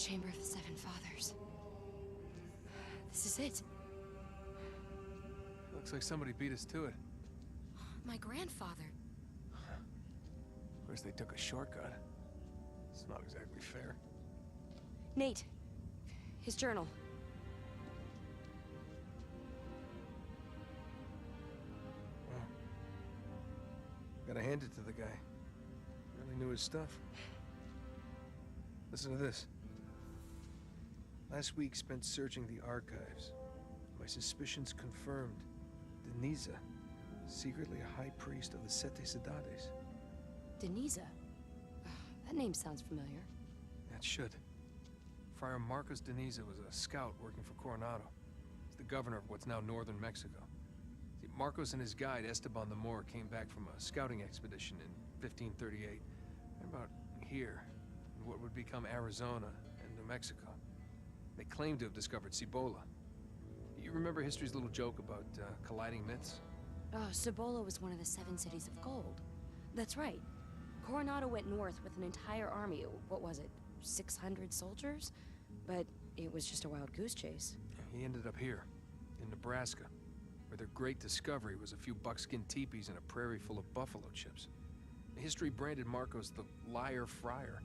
Chamber of the Seven Fathers. This is it. Looks like somebody beat us to it. My grandfather. Of course, they took a shortcut. It's not exactly fair. Nate. His journal. Well, gotta hand it to the guy. Really knew his stuff. Listen to this. Last week spent searching the archives. My suspicions confirmed. Deniza, secretly a high priest of the Sete Cidades. Deniza? That name sounds familiar. That should. Friar Marcos Deniza was a scout working for Coronado. He's the governor of what's now northern Mexico. See, Marcos and his guide, Esteban the Moor, came back from a scouting expedition in 1538. They're about here, in what would become Arizona and New Mexico. They claimed to have discovered Cibola. You remember history's little joke about colliding myths? Oh, Cibola was one of the 7 cities of gold. That's right. Coronado went north with an entire army. What was it? 600 soldiers? But it was just a wild goose chase. He ended up here, in Nebraska, where their great discovery was a few buckskin teepees and a prairie full of buffalo chips. History branded Marcos the liar friar.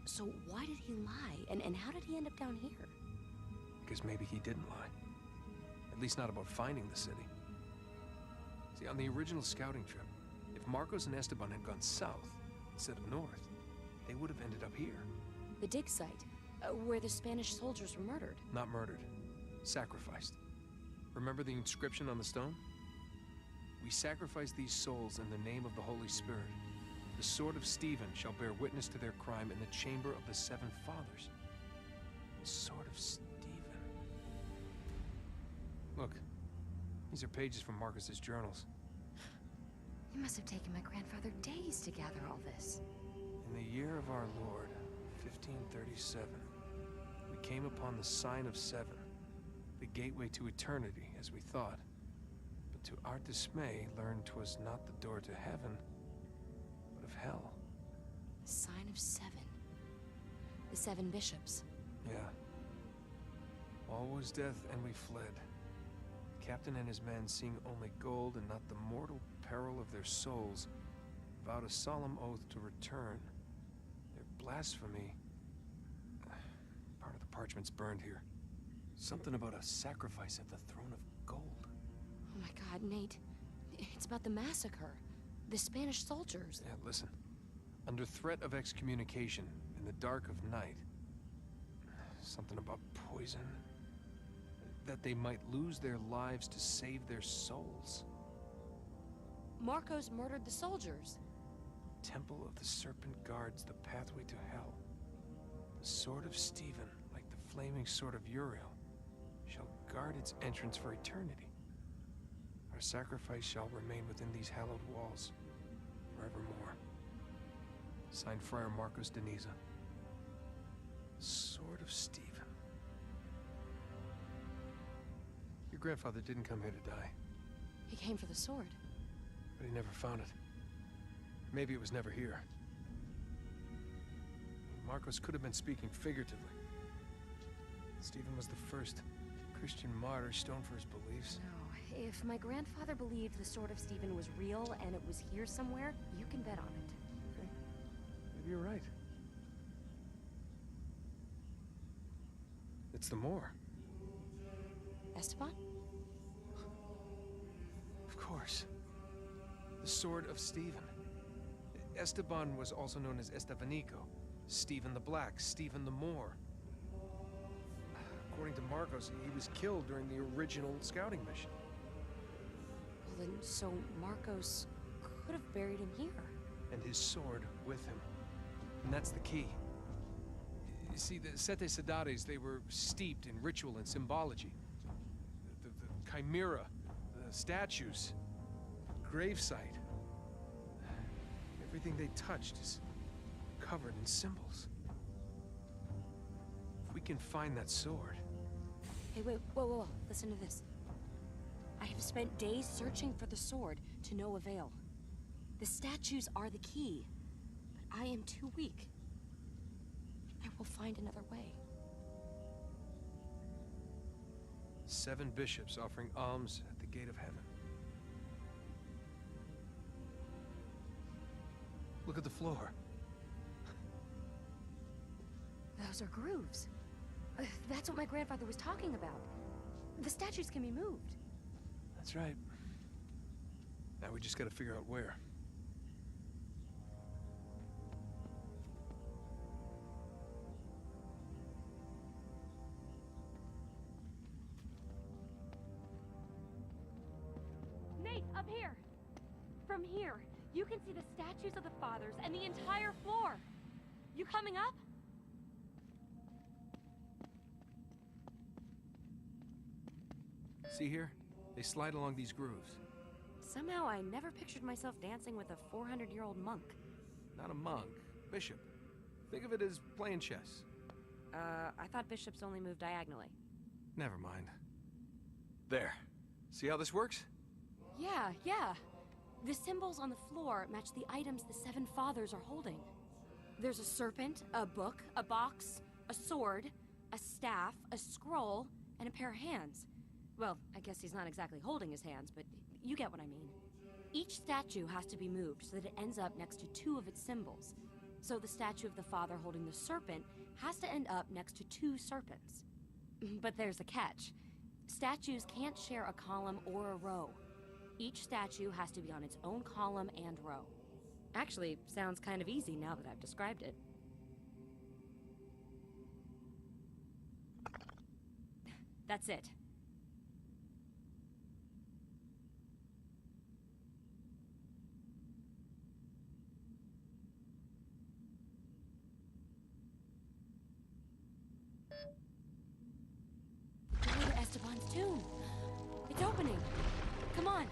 So why did he lie? And how did he end up down here? Because maybe he didn't lie. At least not about finding the city. See, on the original scouting trip, if Marcos and Esteban had gone south instead of north, they would have ended up here. The dig site, where the Spanish soldiers were murdered. Not murdered. Sacrificed. Remember the inscription on the stone? We sacrifice these souls in the name of the Holy Spirit. The sword of Stephen shall bear witness to their crime in the chamber of the 7 fathers. The sword of Stephen. Look, these are pages from Marcus's journals. It must have taken my grandfather days to gather all this. In the year of our Lord, 1537, we came upon the sign of 7, the gateway to eternity, as we thought. But to our dismay, learned 'twas not the door to heaven, but of hell. The sign of 7. The 7 bishops. Yeah. All was death, and we fled. The captain and his men, seeing only gold and not the mortal peril of their souls, vowed a solemn oath to return. Their blasphemy... Part of the parchment's burned here. Something about a sacrifice at the throne of gold. Oh my God, Nate. It's about the massacre. The Spanish soldiers. Yeah, listen. Under threat of excommunication, in the dark of night... Something about poison... That they might lose their lives to save their souls. Marcos murdered the soldiers. Temple of the Serpent guards the pathway to hell. The sword of Stephen, like the flaming sword of Uriel, shall guard its entrance for eternity. Our sacrifice shall remain within these hallowed walls, forevermore. Signed Friar Marcos Deniza. Sword of Stephen. Your grandfather didn't come here to die. He came for the sword. But he never found it. Maybe it was never here. Marcos could have been speaking figuratively. Stephen was the first Christian martyr stoned for his beliefs. No, if my grandfather believed the sword of Stephen was real and it was here somewhere, you can bet on it. Okay. Maybe you're right. It's the Moor. Esteban? Of course. The sword of Stephen. Esteban was also known as Estevanico, Stephen the Black, Stephen the Moor. According to Marcos, he was killed during the original scouting mission. Well then, so Marcos could have buried him here. And his sword with him. And that's the key. You see, the Sete Cidades, they were steeped in ritual and symbology. The chimera, the statues, gravesite. Everything they touched is covered in symbols. If we can find that sword... Hey, wait, whoa. Listen to this. I have spent days searching for the sword to no avail. The statues are the key, but I am too weak. I will find another way. 7 bishops offering alms at the gate of heaven. Look at the floor. Those are grooves. That's what my grandfather was talking about. The statues can be moved. That's right. Now we just gotta figure out where. Nate, up here! From here, you can see the statues of the fathers and the entire floor. You coming up? See here? They slide along these grooves. Somehow I never pictured myself dancing with a 400-year-old monk. Not a monk. Bishop. Think of it as playing chess. I thought bishops only move diagonally. Never mind. There. See how this works? Yeah. The symbols on the floor match the items the 7 fathers are holding. There's a serpent, a book, a box, a sword, a staff, a scroll, and a pair of hands. Well, I guess he's not exactly holding his hands, but you get what I mean. Each statue has to be moved so that it ends up next to 2 of its symbols. So the statue of the father holding the serpent has to end up next to 2 serpents. But there's a catch. Statues can't share a column or a row. Each statue has to be on its own column and row. Actually, sounds kind of easy now that I've described it. That's it. The way to Esteban's tomb. It's opening. Come on.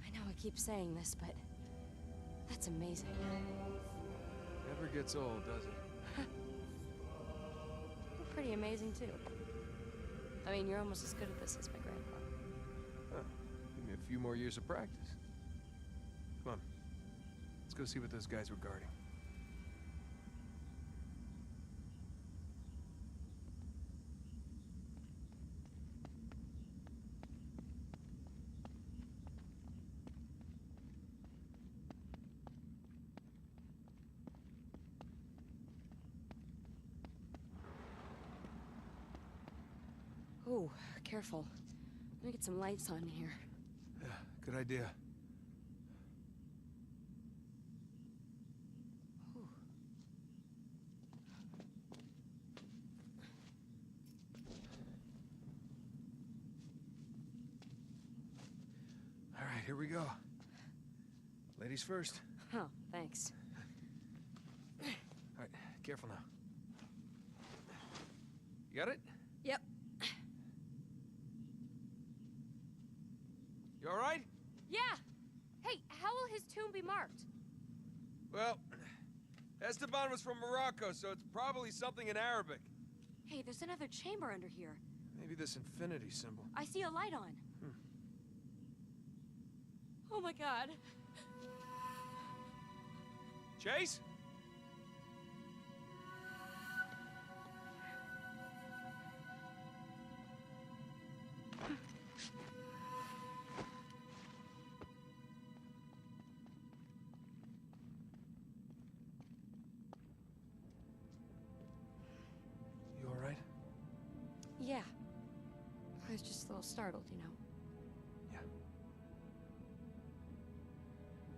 I know I keep saying this, but that's amazing. Never gets old, does it? You're pretty amazing, too. I mean, you're almost as good at this as my grandpa. Huh. Give me a few more years of practice. Come on. Let's go see what those guys were guarding. Ooh, careful. Let me get some lights on here. Yeah, good idea. Ooh. All right, here we go. Ladies first. Oh, thanks. All right, careful now. You got it? Yep. You all right? Yeah! Hey, how will his tomb be marked? Well, Esteban was from Morocco, so it's probably something in Arabic. Hey, there's another chamber under here. Maybe this infinity symbol. I see a light on. Oh my god. Chase? You all right? Yeah. I was just a little startled, you know. Yeah.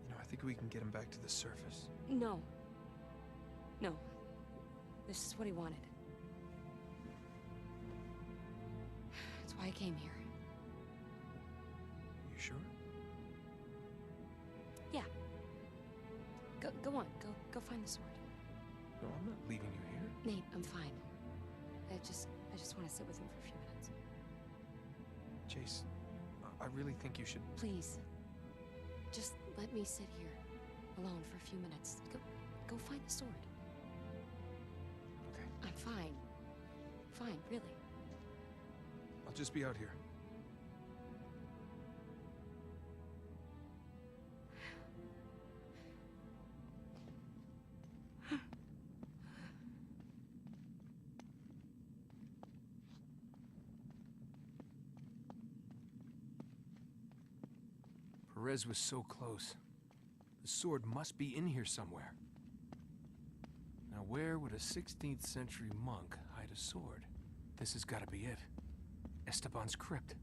You know, I think we can get him back to the surface. No. No. This is what he wanted. That's why I came here. You sure? Yeah. Go on. Go find the sword. No, I'm not leaving you here. Nate, I'm fine. I just want to sit with him for a few minutes. Chase, I really think you should... Please. Just let me sit here, alone for a few minutes. Go find the sword. Okay. I'm fine. Fine, really. I'll just be out here. Perez was so close. The sword must be in here somewhere. Now where would a 16th century monk hide a sword? This has got to be it. Esteban's crypt.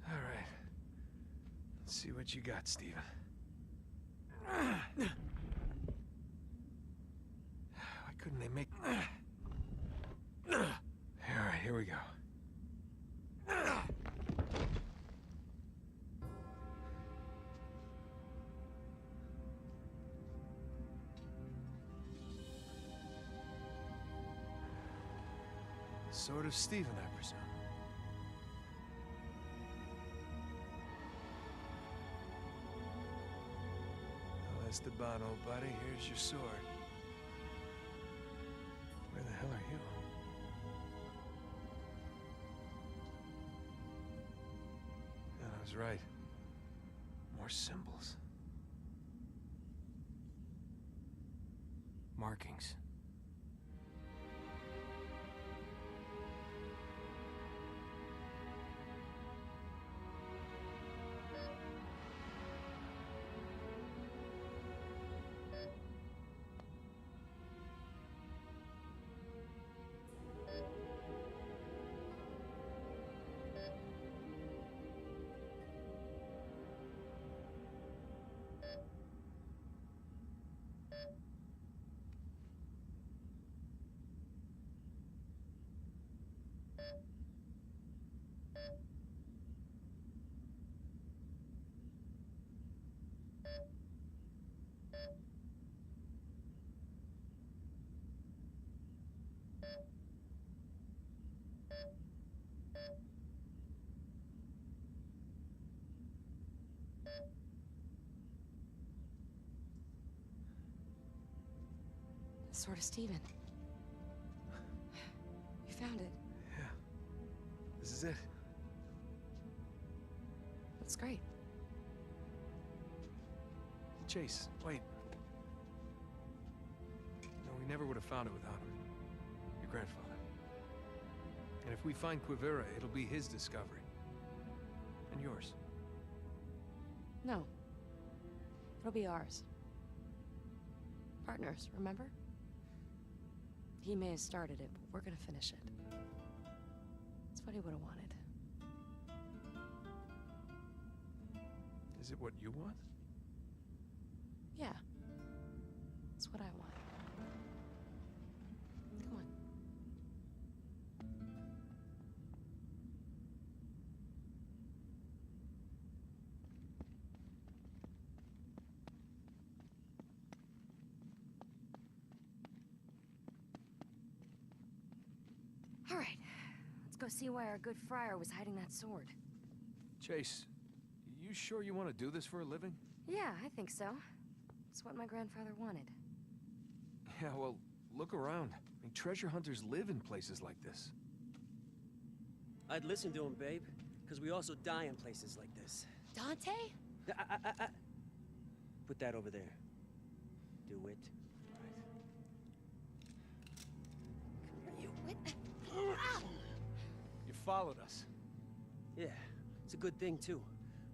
All right. Let's see what you got, Stephen. Why couldn't they make... All right, here we go. Sword of Stephen, I presume. Well, Esteban, old buddy, here's your sword. Where the hell are you? Yeah, I was right. More symbols. Markings. Sword of Stephen. You found it. Yeah. This is it. That's great. Chase, wait. No, we never would have found it without him. Your grandfather. And if we find Quivira, it'll be his discovery. And yours. No. It'll be ours. Partners, remember? He may have started it, but we're gonna finish it. It's what he would have wanted. Is it what you want? Yeah. It's what I want. Come on. All right. Let's go see why our good friar was hiding that sword. Chase, you sure you want to do this for a living? Yeah, I think so. It's what my grandfather wanted. Yeah, well, look around. I mean, treasure hunters live in places like this. I'd listen to him, babe, because we also die in places like this. Dante? Put that over there. Do it. You what? You followed us. Yeah, it's a good thing, too.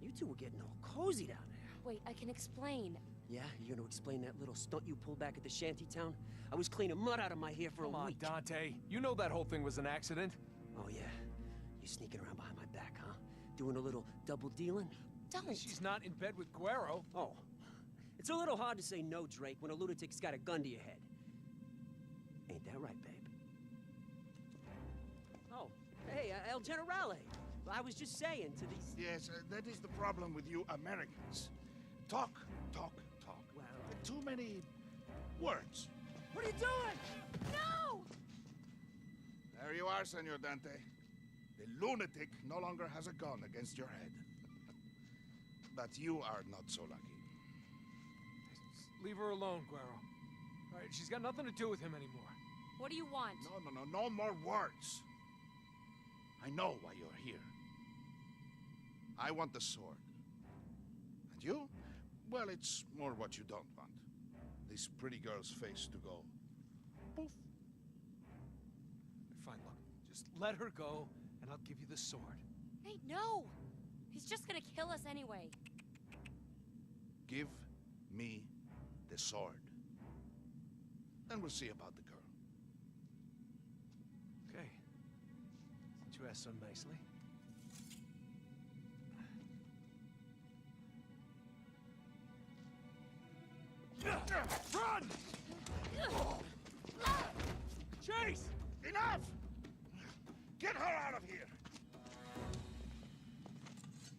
You two were getting all cozy down there. Wait, I can explain. Yeah, you gonna explain that little stunt you pulled back at the shanty town? I was cleaning mud out of my hair for a week. Come on, Dante. You know that whole thing was an accident. Oh, yeah? You sneaking around behind my back, huh? Doing a little double dealing? Don't. She's not in bed with Guerrero. Oh. It's a little hard to say no, Drake, when a lunatic's got a gun to your head. Ain't that right, babe? Oh, hey, El Generale. I was just saying to these... Yes, that is the problem with you Americans. Talk, talk, talk. Well... Too many words. What are you doing? No! There you are, Senor Dante. The lunatic no longer has a gun against your head. But you are not so lucky. Just leave her alone, Guerrero. All right, she's got nothing to do with him anymore. What do you want? No more words. I know why you're here. I want the sword. And you? Well, it's more what you don't want. This pretty girl's face to go poof. Fine, look. Just let her go, and I'll give you the sword. Hey, no! He's just gonna kill us anyway. Give me the sword. Then we'll see about the girl. Okay. Since you asked so nicely. Run! Chase! Enough! Get her out of here!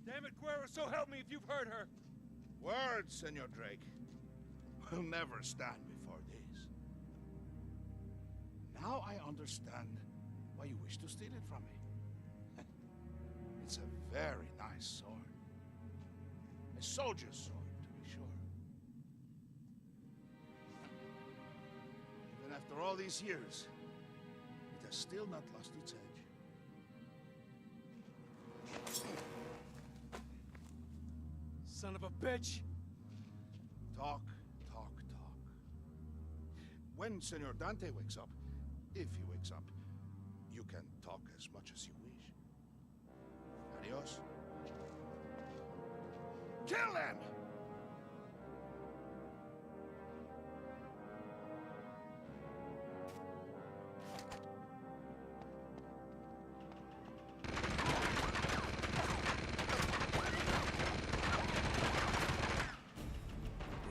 Damn it, Guerrero, so help me if you've heard her. Words, Senor Drake, will never stand before this. Now I understand why you wish to steal it from me. It's a very nice sword. A soldier's sword, to be sure. Even after all these years, it has still not lost its edge. Son of a bitch! Talk, talk, talk. When Senor Dante wakes up, if he wakes up, you can talk as much as you wish. Adios. Kill them!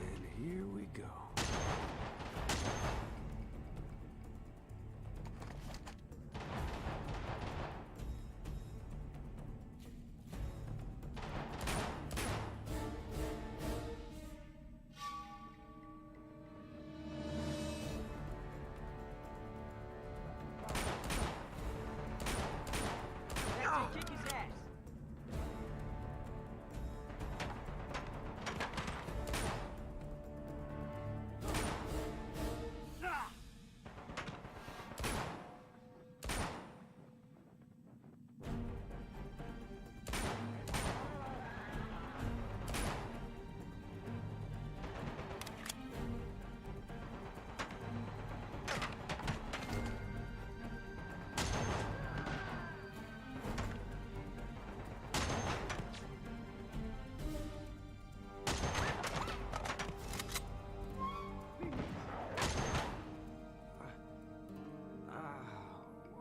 And here we go. Kick his ass.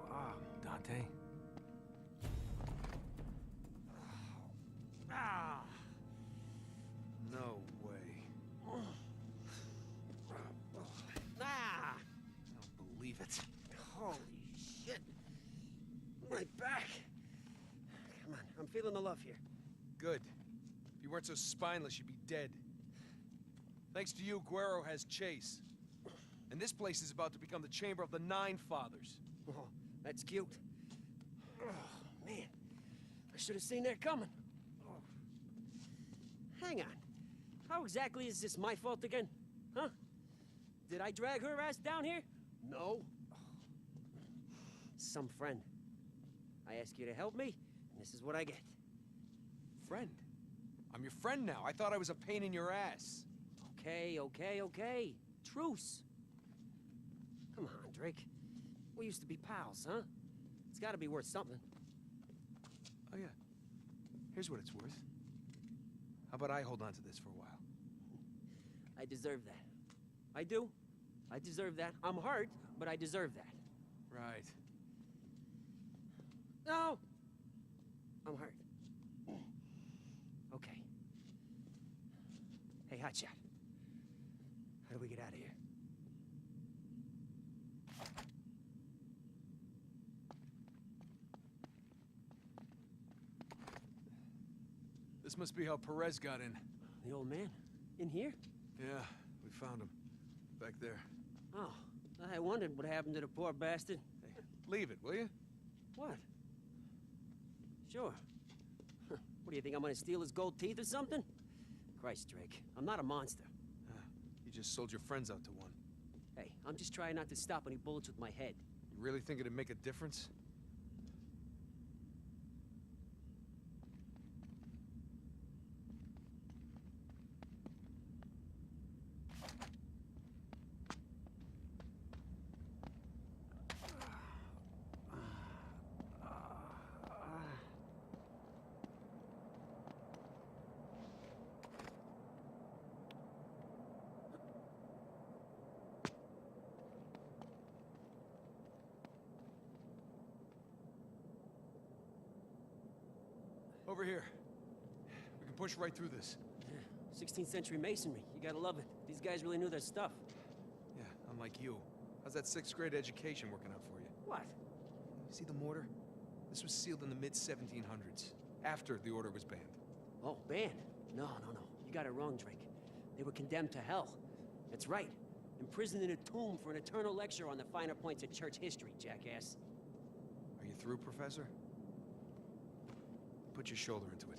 Wow, Dante. Ah! No way. Ah! I don't believe it. Holy shit. My back. Come on, I'm feeling the love here. Good. If you weren't so spineless, you'd be dead. Thanks to you, Guerrero has Chase. And this place is about to become the chamber of the Nine Fathers. Oh, that's cute. Oh, man. I should have seen that coming. Oh. Hang on. How exactly is this my fault again? Huh? Did I drag her ass down here? No. Some friend. I ask you to help me, and this is what I get. Friend? I'm your friend now. I thought I was a pain in your ass. Okay. Truce. Come on, Drake. We used to be pals, huh? It's gotta be worth something. Oh, yeah. Here's what it's worth. How about I hold on to this for a while? I deserve that. I do. I deserve that. I'm hurt, but I deserve that. Right. No! I'm hurt. Okay. Hey, Hotshot. How do we get out of here? This must be how Perez got in. The old man? In here? Yeah, we found him. Back there. Oh, I wondered what happened to the poor bastard. Hey, leave it, will you? What? Sure. What do you think, I'm gonna steal his gold teeth or something? Christ, Drake. I'm not a monster. You just sold your friends out to one. Hey, I'm just trying not to stop any bullets with my head. You really think it'd make a difference? Over here. We can push right through this. 16th century masonry. You gotta love it. These guys really knew their stuff. Yeah, unlike you. How's that 6th grade education working out for you? What? See the mortar? This was sealed in the mid-1700s, after the order was banned. Oh, banned? No. You got it wrong, Drake. They were condemned to hell. That's right. Imprisoned in a tomb for an eternal lecture on the finer points of church history, jackass. Are you through, Professor? Put your shoulder into it.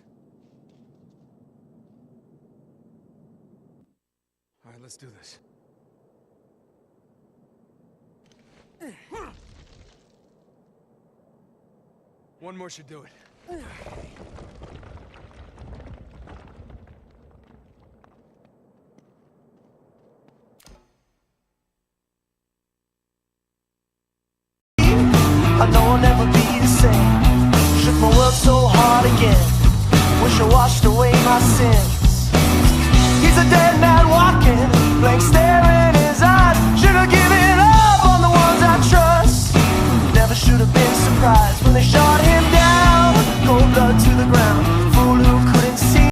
All right, let's do this. One more should do it.